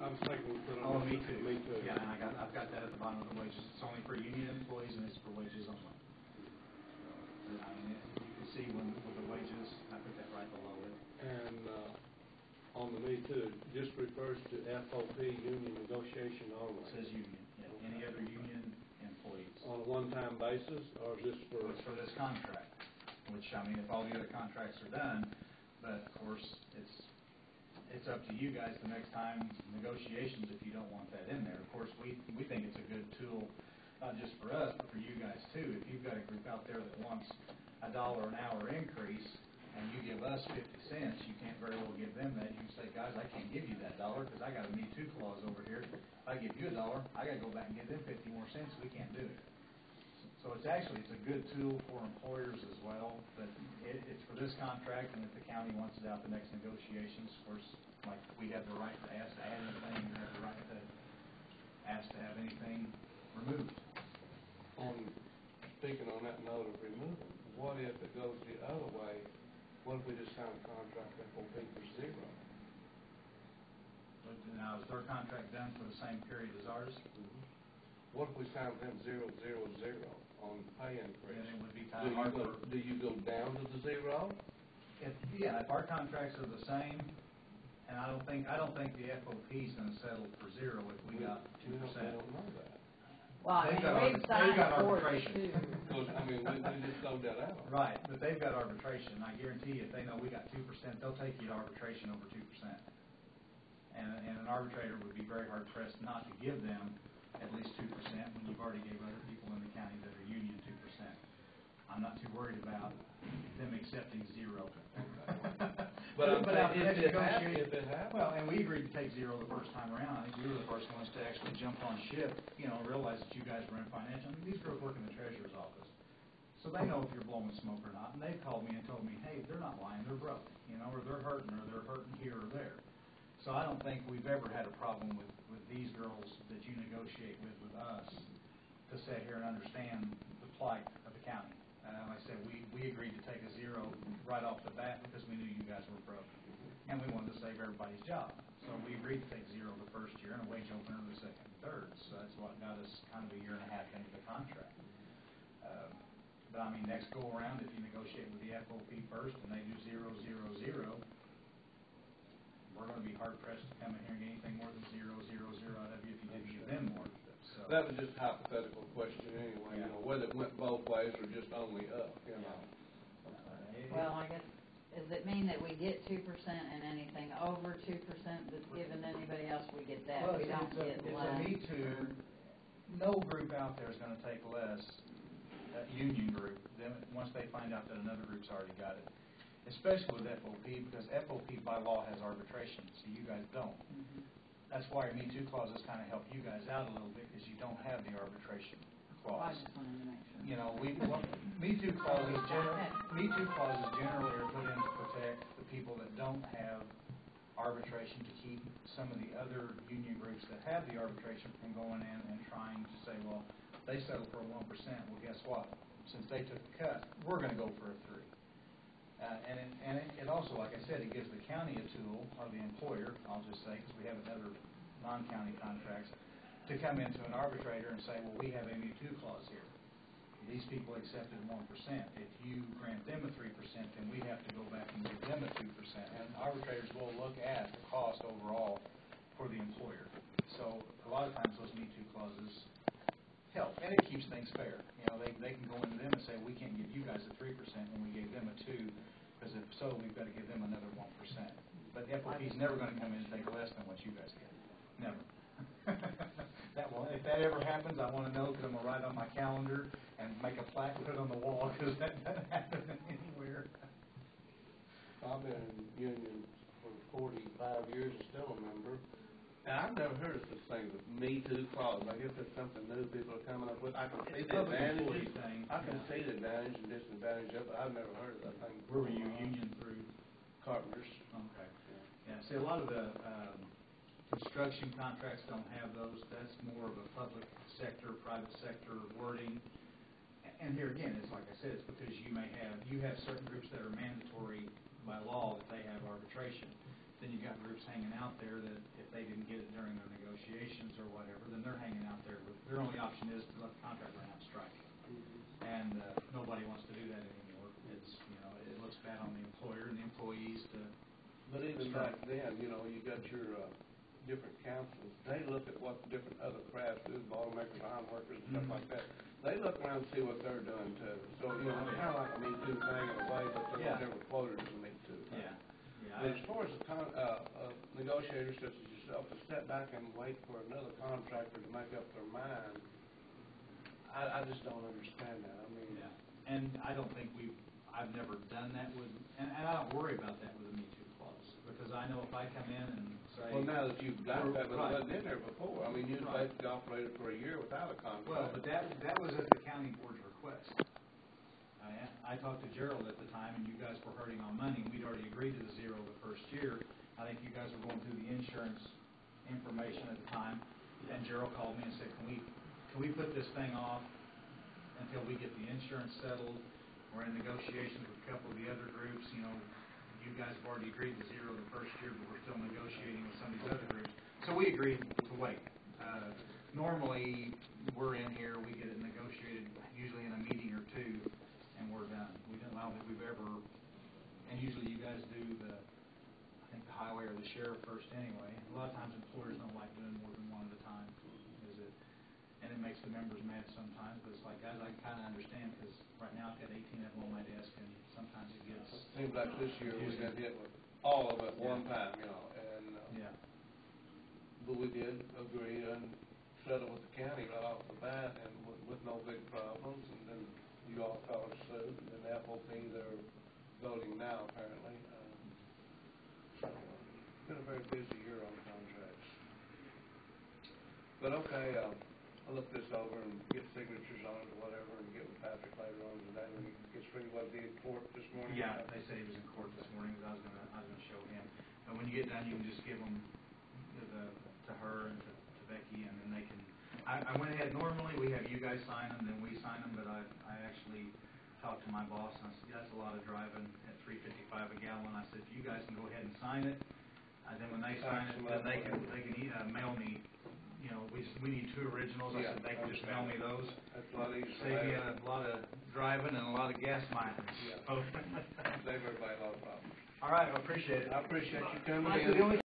I'm thinking we put on. Oh, me too. Me too. Yeah, and I've got that at the bottom of the wages. It's only for union employees and it's for wages only. I mean, you can see when with the wages, I put that right below it. And on the me too, just refers to FOP union negotiation only. It says union. Yeah. Any other union employees. On a one-time basis, or is this for? Well, it's for this contract. Which, I mean, if all the other contracts are done, but of course, it's up to you guys the next time negotiations if you don't want that in there. Of course, we think it's a good tool, not just for us, but for you guys too. If you've got a group out there that wants $1 an hour increase, and you give us 50 cents, you can't very well give them that. You can say, guys, I can't give you that $1 because I got a Me Too clause over here. If I give you $1, I got to go back and give them 50 more cents. We can't do it. So it's a good tool for employers as well, but it's for this contract, and if the county wants it out the next negotiations, of course, like we have the right to ask to add anything, we have the right to ask to have anything removed. Speaking on that note of removal, what if it goes the other way? What if we just sign a contract FOP for $0? But now, is their contract done for the same period as ours? Mm-hmm. What if we sign them 0, 0, 0 on pay increase? Then it would be time hard for. Do you go down to the 0? If our contracts are the same, and I don't think the FOP is going to settle for 0 if we got 2%. I don't know that. Well, I mean, we've signed for it too. Because, I mean, we just throw that out. Right, but they've got arbitration. I guarantee you, if they know we got 2%, they'll take you to arbitration over 2%. And an arbitrator would be very hard pressed not to give them at least 2% when you've already gave other people in the county that are union 2%. I'm not too worried about them accepting 0. But if it happens, well, and we agreed to take 0 the first time around. I think we were the first ones to actually jump on ship, realize that you guys were in financial. I mean, these girls work in the treasurer's office, so they know if you're blowing smoke or not. And they've called me and told me, hey, they're not lying, they're broke, or they're hurting here or there. So I don't think we've ever had a problem with these girls that you negotiate with us to sit here and understand the plight of the county. Like I said, we agreed to take a 0 right off the bat because we knew you guys were broke. And we wanted to save everybody's job. So we agreed to take 0 the first year and a wage opener the second and third. So that's what got us kind of a year and a half into the contract. But I mean, next go around, if you negotiate with the FOP first and they do 0, 0, 0, we're going to be hard pressed to come in here and get anything more than 0, 0, 0 out of you if you didn't give them more. So that was just a hypothetical question anyway, whether it went both ways or just only up, Well, I guess, does it mean that we get 2% and anything over 2% that's given to anybody else, we get that? Well, we don't get it's less. a Me Too. No group out there is going to take less, a union group, then once they find out that another group's already got it. Especially with FOP, because FOP by law has arbitration, so you guys don't. Mm-hmm. That's why your Me Too clauses kind of help you guys out a little bit, because you don't have the arbitration clause. I just wanted to make sure. Me Too clauses generally are put in to protect the people that don't have arbitration, to keep some of the other union groups that have the arbitration from going in and trying to say, well, they settled for a 1%. Well, guess what? Since they took the cut, we're going to go for a 3%. And it also, like I said, it gives the county a tool, or the employer, I'll just say, because we have other non-county contracts, to come into an arbitrator and say, well, we have a Me Too clause here. These people accepted 1%. If you grant them a 3%, then we have to go back and give them a 2%. And arbitrators will look at the cost overall for the employer. So a lot of times those Me Too clauses help, and it keeps things fair. They can go into them and say, we can't give you guys a 3% when we gave them a 2%, because if so, we've got to give them another 1%. But FOP is never going to come in and take less than what you guys get. Never. If that ever happens, I want to know, because I'm going to write on my calendar and make a plaque and put it on the wall, because that doesn't happen anywhere. I've been in union for 45 years and still a member. And I've never heard of such thing as Me Too clause. I guess that's something new people are coming up with. I can see the advantages. I can see the advantage and disadvantage of it. I've never heard of that thing. Where were you union through? Carpenters. Okay. Yeah. See, a lot of the construction contracts don't have those. That's more of a public sector, private sector wording. And here again, it's like I said, it's because you have certain groups that are mandatory by law that they have arbitration. then you got groups hanging out there that if they didn't get it during their negotiations or whatever, then they're hanging out there with, their only option is to let the contract run out and strike. And nobody wants to do that anymore. It's, it looks bad on the employer and the employees to. But even back then, you got your different councils. They look at what different other crafts do, bottleneckers, ironworkers, and stuff like that. They look around and see what they're doing too. So it's kind of like a Me Too thing in a way, but they're never quoted as a Me Too thing. But as far as negotiators such as yourself to step back and wait for another contractor to make up their mind, I just don't understand that. And I don't think I've never done that with, and I don't worry about that with a Me Too clause, because I know if I come in and say. Well, now that you've got that, but it wasn't in there before. You basically operated for a year without a contract. Well, but that was at the county board's request. I talked to Gerald at the time, and you guys were hurting on money. We'd already agreed to the zero the first year. I think you guys were going through the insurance information at the time, and Gerald called me and said, can we put this thing off until we get the insurance settled? We're in negotiations with a couple of the other groups. You guys have already agreed to zero the first year, but we're still negotiating with some of these other groups. So we agreed to wait. Normally, we're in here, we get it negotiated usually in a meeting or two, and we're done. I don't think we've ever, and usually you guys do the highway or the sheriff first anyway. A lot of times employers don't like doing more than one at a time, and it makes the members mad sometimes, but it's like, guys, I kind of understand, because right now I've got 18 of them on my desk, and sometimes it gets. Seems like this year we got hit with all of it at one time, but we did agree and settle with the county right off the bat, and with no big problems, and then you all followed suit, and then the FOP, they're voting now, apparently. So, it's been a very busy year on contracts. But okay, I'll look this over and get signatures on it or whatever, and get with Patrick later on today when he gets ready. Was he in court this morning? Yeah, they said he was in court this morning, because I was gonna show him. And when you get done, you can just give them to her and to Becky, and then they can. I went ahead. Normally we have you guys sign them, then we sign them, but I actually talked to my boss, and I said, that's a lot of driving at $3.55 a gallon. I said, if you guys can go ahead and sign it, and then when they sign it, then they can mail me. We need 2 originals. I said they can just mail me those. That's a lot easier. Save you a lot of driving and a lot of gas mileage. Save everybody a lot of problems. All right, I appreciate it. I appreciate you coming in.